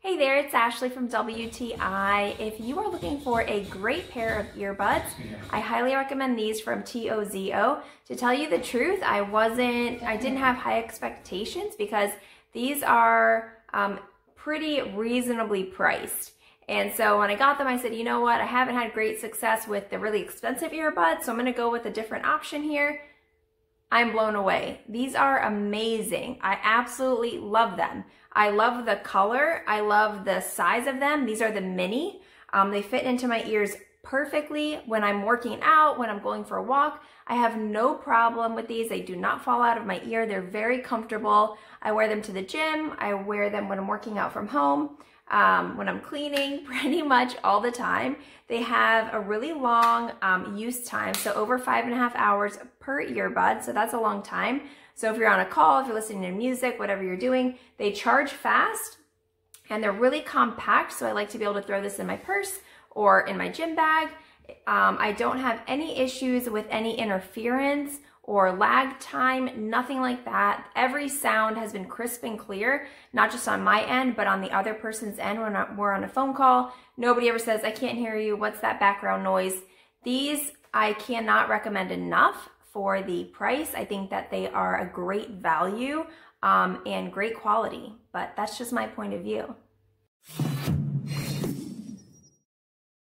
Hey there, it's Ashley from WTI. If you are looking for a great pair of earbuds, I highly recommend these from TOZO. To tell you the truth, I didn't have high expectations because these are pretty reasonably priced. And so when I got them, I said, you know what, I haven't had great success with the really expensive earbuds, so I'm gonna go with a different option here. I'm blown away. These are amazing. I absolutely love them. I love the color. I love the size of them. These are the mini. They fit into my ears perfectly when I'm working out, when I'm going for a walk. I have no problem with these. They do not fall out of my ear. They're very comfortable. I wear them to the gym. I wear them when I'm working out from home. When I'm cleaning, pretty much all the time. They have a really long use time, so over 5.5 hours per earbud, so that's a long time. So if you're on a call, if you're listening to music, whatever you're doing, they charge fast and they're really compact, so I like to be able to throw this in my purse or in my gym bag. I don't have any issues with any interference or lag time, nothing like that. Every sound has been crisp and clear, not just on my end, but on the other person's end when we're on a phone call. Nobody ever says, I can't hear you, what's that background noise? These I cannot recommend enough for the price. I think that they are a great value and great quality, but that's just my point of view.